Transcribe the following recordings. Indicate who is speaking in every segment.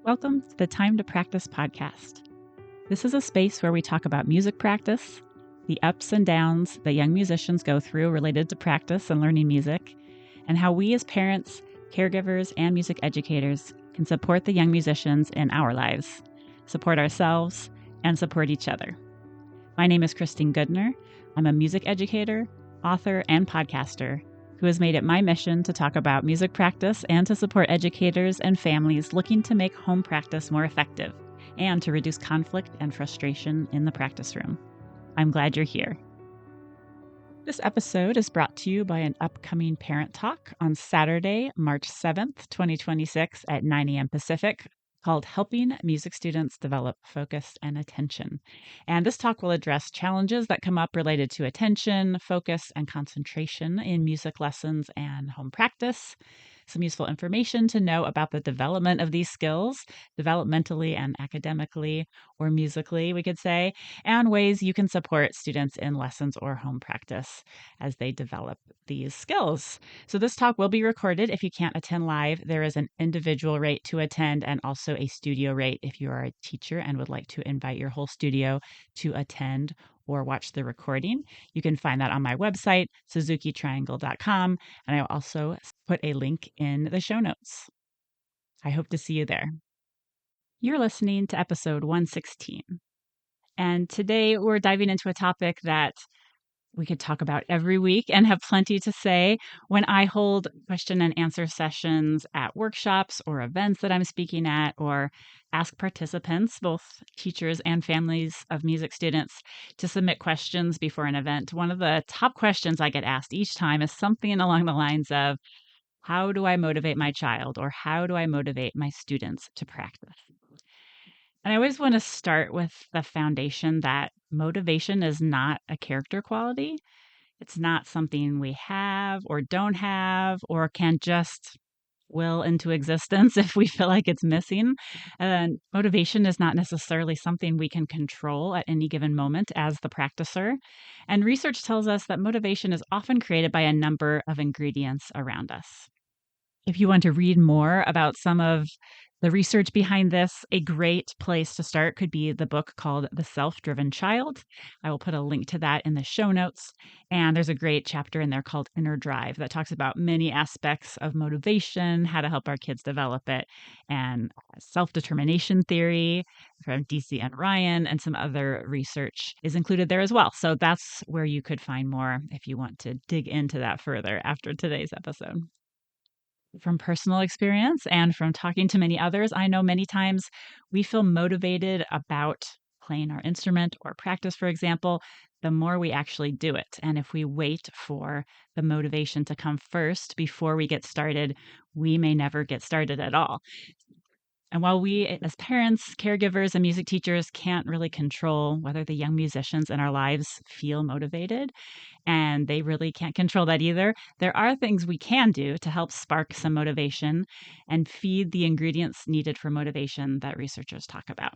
Speaker 1: Welcome to the Time to Practice podcast. This is a space where we talk about music practice, the ups and downs that young musicians go through related to practice and learning music, and how we as parents, caregivers, and music educators can support the young musicians in our lives, support ourselves, and support each other. My name is Christine Goodner. I'm a music educator, author, and podcaster who has made it my mission to talk about music practice and to support educators and families looking to make home practice more effective and to reduce conflict and frustration in the practice room. I'm glad you're here. This episode is brought to you by an upcoming parent talk on Saturday, March 7th, 2026 at 9 a.m. Pacific, called Helping Music Students Develop Focus and Attention. And this talk will address challenges that come up related to attention, focus, and concentration in music lessons and home practice, some useful information to know about the development of these skills, developmentally and academically or musically, we could say, and ways you can support students in lessons or home practice as they develop these skills. So this talk will be recorded. If you can't attend live, there is an individual rate to attend and also a studio rate if you are a teacher and would like to invite your whole studio to attend or watch the recording. You can find that on my website, suzukitriangle.com, and I'll also put a link in the show notes. I hope to see you there. You're listening to episode 116. And today we're diving into a topic that we could talk about every week and have plenty to say when I hold question and answer sessions at workshops or events that I'm speaking at, or ask participants, both teachers and families of music students, to submit questions before an event. One of the top questions I get asked each time is something along the lines of, how do I motivate my child, or how do I motivate my students to practice? And I always want to start with the foundation that motivation is not a character quality. It's not something we have or don't have or can just will into existence if we feel like it's missing. And motivation is not necessarily something we can control at any given moment as the practicer. And research tells us that motivation is often created by a number of ingredients around us. If you want to read more about some of the research behind this, a great place to start could be the book called The Self-Driven Child. I will put a link to that in the show notes. And there's a great chapter in there called Inner Drive that talks about many aspects of motivation, how to help our kids develop it, and self-determination theory from DC and Ryan, and some other research is included there as well. So that's where you could find more if you want to dig into that further after today's episode. From personal experience and from talking to many others, I know many times we feel motivated about playing our instrument or practice, for example, the more we actually do it. And if we wait for the motivation to come first before we get started, we may never get started at all. And while we, as parents, caregivers, and music teachers, can't really control whether the young musicians in our lives feel motivated, and they really can't control that either, there are things we can do to help spark some motivation and feed the ingredients needed for motivation that researchers talk about.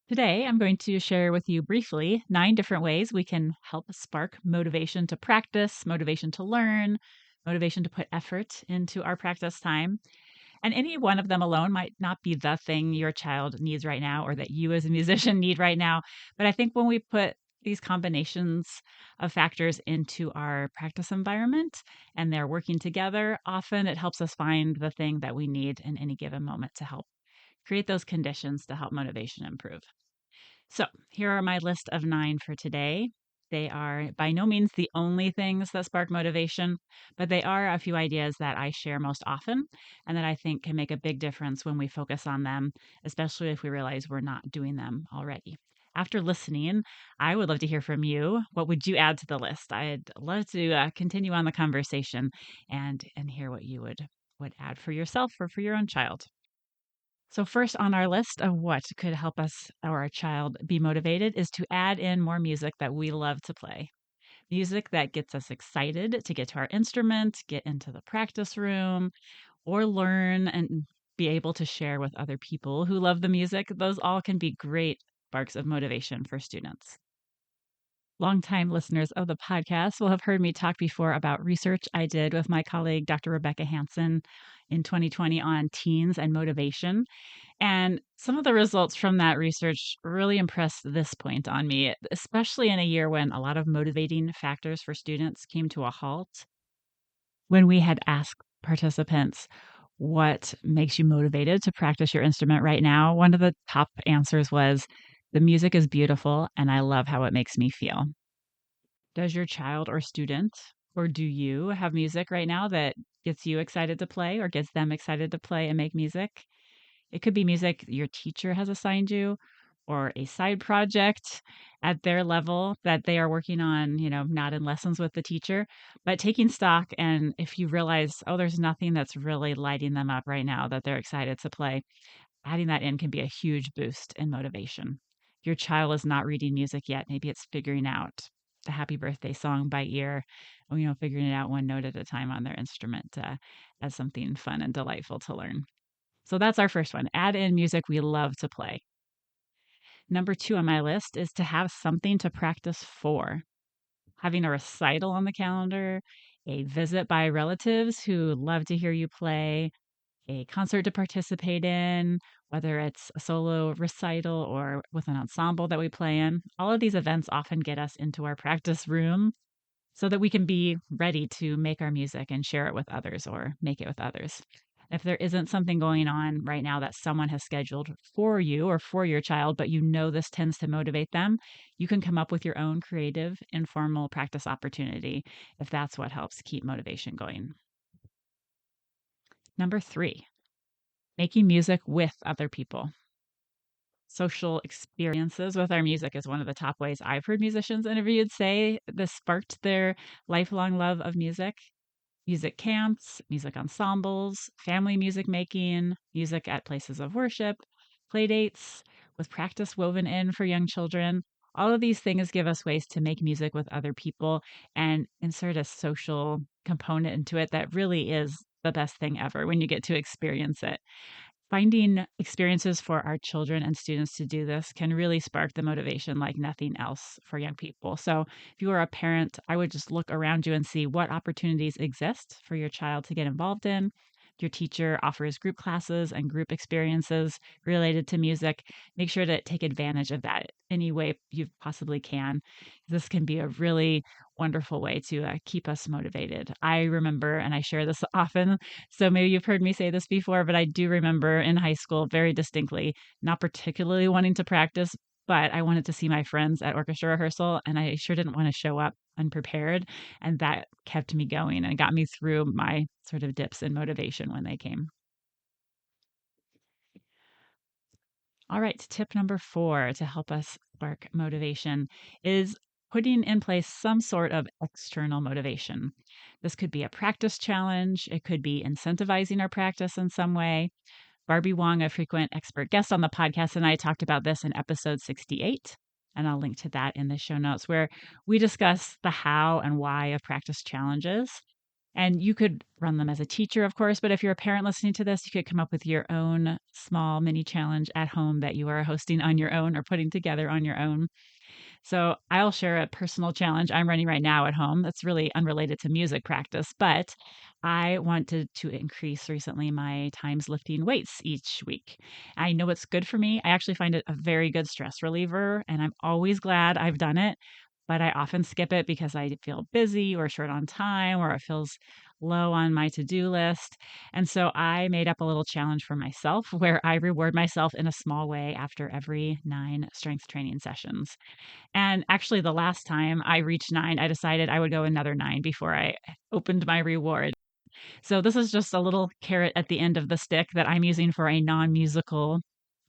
Speaker 1: Today, I'm going to share with you briefly 9 different ways we can help spark motivation to practice, motivation to learn, motivation to put effort into our practice time. And any one of them alone might not be the thing your child needs right now or that you as a musician need right now. But I think when we put these combinations of factors into our practice environment and they're working together, often it helps us find the thing that we need in any given moment to help create those conditions to help motivation improve. So, here are my list of 9 for today. They are by no means the only things that spark motivation, but they are a few ideas that I share most often and that I think can make a big difference when we focus on them, especially if we realize we're not doing them already. After listening, I would love to hear from you. What would you add to the list? I'd love to continue on the conversation and hear what you would add for yourself or for your own child. So, first on our list of what could help us or our child be motivated is to add in more music that we love to play. Music that gets us excited to get to our instrument, get into the practice room, or learn and be able to share with other people who love the music. Those all can be great sparks of motivation for students. Longtime listeners of the podcast will have heard me talk before about research I did with my colleague, Dr. Rebecca Hansen, in 2020 on teens and motivation. And some of the results from that research really impressed this point on me, especially in a year when a lot of motivating factors for students came to a halt. When we had asked participants, what makes you motivated to practice your instrument right now? One of the top answers was, the music is beautiful and I love how it makes me feel. Does your child or student, or do you have music right now that gets you excited to play or gets them excited to play and make music? It could be music your teacher has assigned you or a side project at their level that they are working on, not in lessons with the teacher, but taking stock. And if you realize, oh, there's nothing that's really lighting them up right now that they're excited to play, adding that in can be a huge boost in motivation. If your child is not reading music yet, maybe it's figuring out the happy birthday song by ear, or, figuring it out one note at a time on their instrument as something fun and delightful to learn. So that's our first one. Add in music we love to play. Number 2 on my list is to have something to practice for. Having a recital on the calendar, a visit by relatives who love to hear you play, a concert to participate in, whether it's a solo recital or with an ensemble that we play in. All of these events often get us into our practice room so that we can be ready to make our music and share it with others or make it with others. If there isn't something going on right now that someone has scheduled for you or for your child, but this tends to motivate them, you can come up with your own creative, informal practice opportunity if that's what helps keep motivation going. Number 3, making music with other people. Social experiences with our music is one of the top ways I've heard musicians interviewed say this sparked their lifelong love of music. Music camps, music ensembles, family music making, music at places of worship, play dates with practice woven in for young children. All of these things give us ways to make music with other people and insert a social component into it that really is the best thing ever when you get to experience it. Finding experiences for our children and students to do this can really spark the motivation like nothing else for young people. So, if you are a parent, I would just look around you and see what opportunities exist for your child to get involved in. Your teacher offers group classes and group experiences related to music. Make sure to take advantage of that any way you possibly can. This can be a really wonderful way to keep us motivated. I remember, and I share this often, so maybe you've heard me say this before, but I do remember in high school very distinctly not particularly wanting to practice, but I wanted to see my friends at orchestra rehearsal, and I sure didn't want to show up unprepared. And that kept me going and got me through my sort of dips in motivation when they came. All right, tip number 4 to help us spark motivation is putting in place some sort of external motivation. This could be a practice challenge, it could be incentivizing our practice in some way. Barbie Wong, a frequent expert guest on the podcast, and I talked about this in episode 68. And I'll link to that in the show notes where we discuss the how and why of practice challenges. And you could run them as a teacher, of course, but if you're a parent listening to this, you could come up with your own small mini challenge at home that you are hosting on your own or putting together on your own. So I'll share a personal challenge I'm running right now at home that's really unrelated to music practice, but I wanted to increase recently my times lifting weights each week. I know it's good for me. I actually find it a very good stress reliever, and I'm always glad I've done it. But I often skip it because I feel busy or short on time or it feels low on my to do list. And so I made up a little challenge for myself where I reward myself in a small way after every 9 strength training sessions. And actually, the last time I reached 9, I decided I would go another 9 before I opened my reward. So this is just a little carrot at the end of the stick that I'm using for a non-musical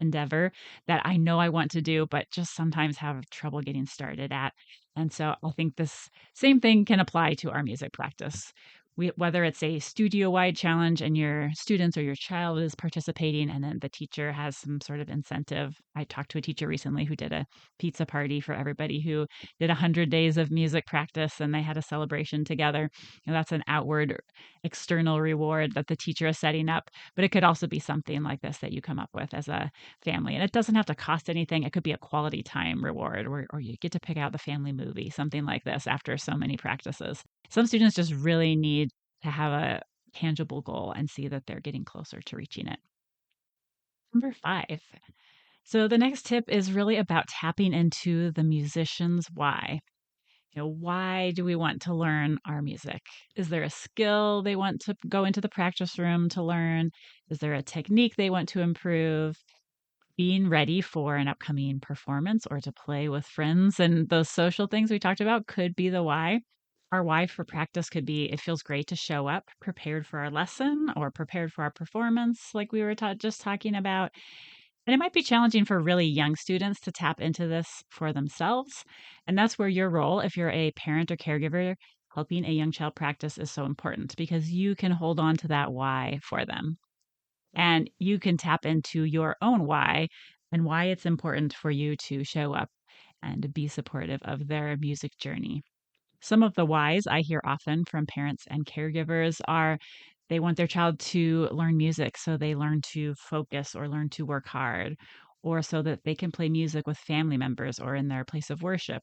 Speaker 1: endeavor that I know I want to do, but just sometimes have trouble getting started at. And so I think this same thing can apply to our music practice. whether it's a studio-wide challenge and your students or your child is participating, and then the teacher has some sort of incentive. I talked to a teacher recently who did a pizza party for everybody who did 100 days of music practice, and they had a celebration together. And that's an outward external reward that the teacher is setting up. But it could also be something like this that you come up with as a family. And it doesn't have to cost anything. It could be a quality time reward, or you get to pick out the family movie, something like this after so many practices. Some students just really need to have a tangible goal and see that they're getting closer to reaching it. Number 5. So the next tip is really about tapping into the musician's why. Why do we want to learn our music? Is there a skill they want to go into the practice room to learn? Is there a technique they want to improve? Being ready for an upcoming performance or to play with friends and those social things we talked about could be the why. Our why for practice could be it feels great to show up prepared for our lesson or prepared for our performance, like we were just talking about. And it might be challenging for really young students to tap into this for themselves. And that's where your role, if you're a parent or caregiver, helping a young child practice is so important because you can hold on to that why for them. And you can tap into your own why and why it's important for you to show up and be supportive of their music journey. Some of the whys I hear often from parents and caregivers are they want their child to learn music so they learn to focus or learn to work hard, or so that they can play music with family members or in their place of worship,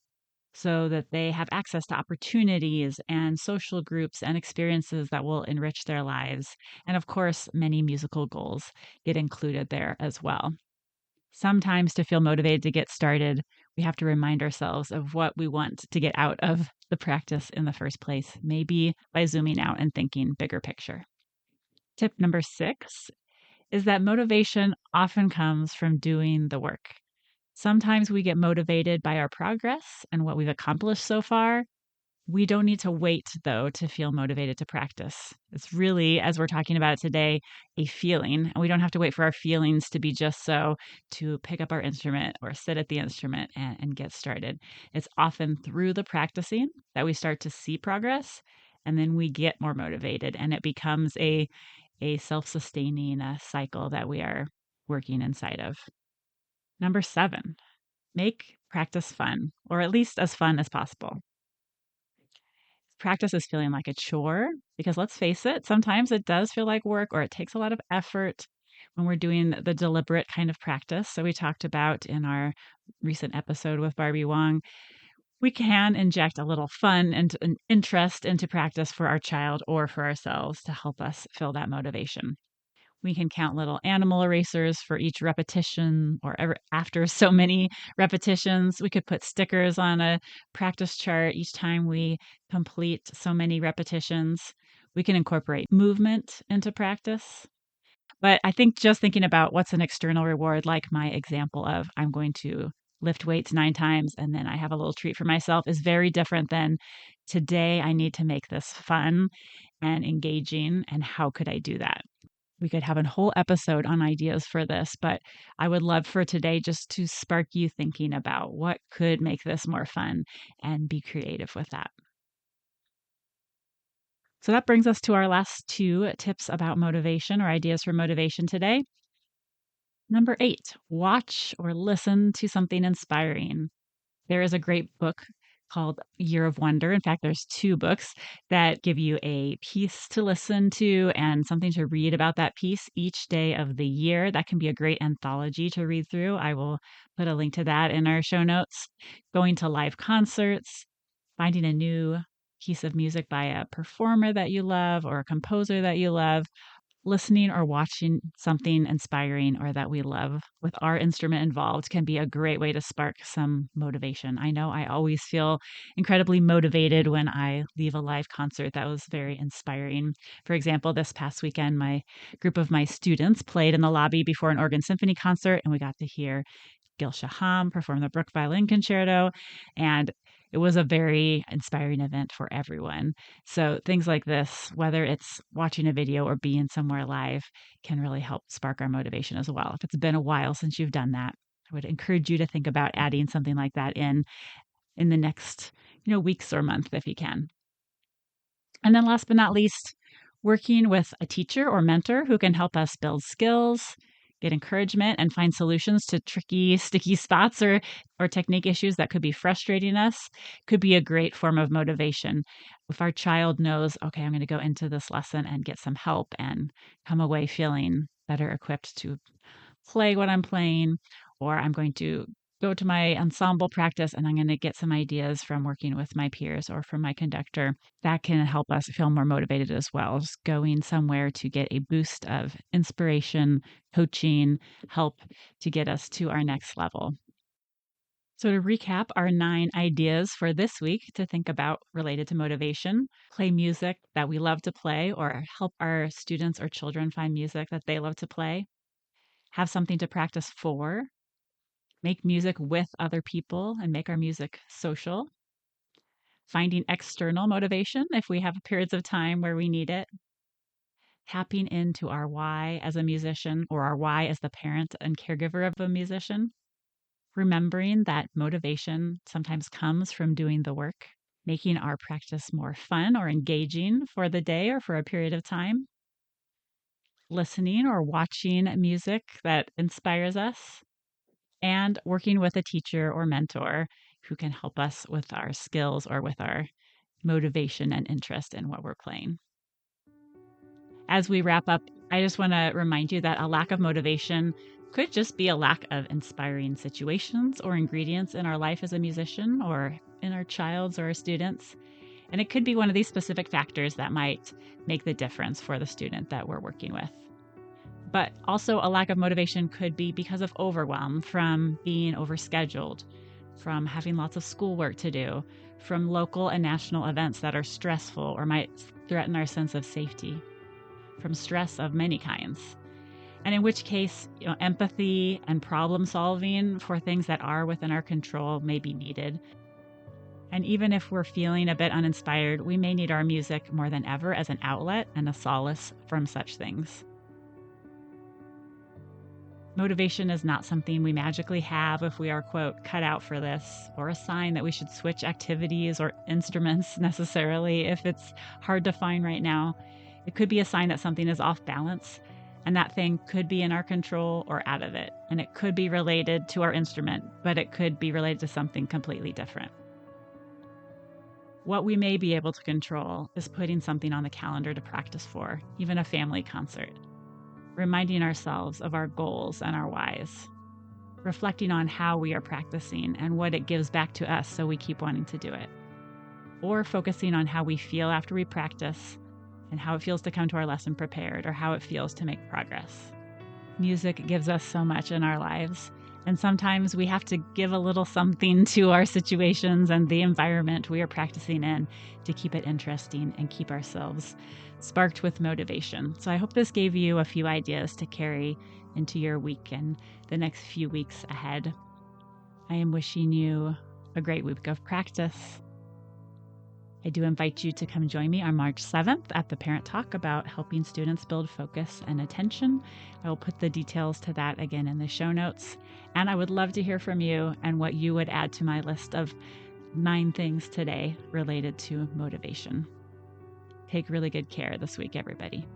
Speaker 1: so that they have access to opportunities and social groups and experiences that will enrich their lives. And of course, many musical goals get included there as well. Sometimes to feel motivated to get started, we have to remind ourselves of what we want to get out of the practice in the first place, maybe by zooming out and thinking bigger picture. Tip number 6 is that motivation often comes from doing the work. Sometimes we get motivated by our progress and what we've accomplished so far. We don't need to wait, though, to feel motivated to practice. It's really, as we're talking about it today, a feeling. And we don't have to wait for our feelings to be just so to pick up our instrument or sit at the instrument and get started. It's often through the practicing that we start to see progress, and then we get more motivated, and it becomes a self sustaining cycle that we are working inside of. Number 7, make practice fun, or at least as fun as possible. Practice is feeling like a chore because let's face it, sometimes it does feel like work or it takes a lot of effort when we're doing the deliberate kind of practice. So, we talked about in our recent episode with Barbie Wong, we can inject a little fun and an interest into practice for our child or for ourselves to help us fill that motivation. We can count little animal erasers for each repetition or after so many repetitions. We could put stickers on a practice chart each time we complete so many repetitions. We can incorporate movement into practice. But I think just thinking about what's an external reward, like my example of I'm going to lift weights 9 times and then I have a little treat for myself, is very different than today I need to make this fun and engaging. And how could I do that? We could have a whole episode on ideas for this, but I would love for today just to spark you thinking about what could make this more fun and be creative with that. So that brings us to our last 2 tips about motivation or ideas for motivation today. Number 8, watch or listen to something inspiring. There is a great book called Year of Wonder. In fact, there's 2 books that give you a piece to listen to and something to read about that piece each day of the year. That can be a great anthology to read through. I will put a link to that in our show notes. Going to live concerts, finding a new piece of music by a performer that you love or a composer that you love, listening or watching something inspiring or that we love with our instrument involved can be a great way to spark some motivation. I know I always feel incredibly motivated when I leave a live concert that was very inspiring. For example, this past weekend, my group of my students played in the lobby before an organ symphony concert, and we got to hear Gil Shaham perform the Bruch Violin Concerto, and it was a very inspiring event for everyone. So things like this, whether it's watching a video or being somewhere live, can really help spark our motivation as well. If it's been a while since you've done that, I would encourage you to think about adding something like that in the next, weeks or month if you can. And then last but not least, working with a teacher or mentor who can help us build skills, get encouragement, and find solutions to tricky, sticky spots or technique issues that could be frustrating us could be a great form of motivation. If our child knows, okay, I'm going to go into this lesson and get some help and come away feeling better equipped to play what I'm playing, or I'm going to go to my ensemble practice and I'm going to get some ideas from working with my peers or from my conductor. That can help us feel more motivated as well. Just going somewhere to get a boost of inspiration, coaching, help to get us to our next level. So, to recap our 9 ideas for this week to think about related to motivation: play music that we love to play, or help our students or children find music that they love to play, have something to practice for, make music with other people and make our music social, finding external motivation if we have periods of time where we need it, tapping into our why as a musician or our why as the parent and caregiver of a musician, remembering that motivation sometimes comes from doing the work, making our practice more fun or engaging for the day or for a period of time, listening or watching music that inspires us, and working with a teacher or mentor who can help us with our skills or with our motivation and interest in what we're playing. As we wrap up, I just want to remind you that a lack of motivation could just be a lack of inspiring situations or ingredients in our life as a musician or in our child's or our students. And it could be one of these specific factors that might make the difference for the student that we're working with. But also, a lack of motivation could be because of overwhelm from being overscheduled, from having lots of schoolwork to do, from local and national events that are stressful or might threaten our sense of safety, from stress of many kinds. And in which case, empathy and problem solving for things that are within our control may be needed. And even if we're feeling a bit uninspired, we may need our music more than ever as an outlet and a solace from such things. Motivation is not something we magically have if we are, quote, cut out for this, or a sign that we should switch activities or instruments necessarily if it's hard to find right now. It could be a sign that something is off balance, and that thing could be in our control or out of it. And it could be related to our instrument, but it could be related to something completely different. What we may be able to control is putting something on the calendar to practice for, even a family concert. Reminding ourselves of our goals and our whys, reflecting on how we are practicing and what it gives back to us so we keep wanting to do it, or focusing on how we feel after we practice and how it feels to come to our lesson prepared or how it feels to make progress. Music gives us so much in our lives, and sometimes we have to give a little something to our situations and the environment we are practicing in to keep it interesting and keep ourselves sparked with motivation. So I hope this gave you a few ideas to carry into your week and the next few weeks ahead. I am wishing you a great week of practice. I do invite you to come join me on March 7th at the Parent Talk about helping students build focus and attention. I will put the details to that again in the show notes. And I would love to hear from you and what you would add to my list of 9 things today related to motivation. Take really good care this week, everybody.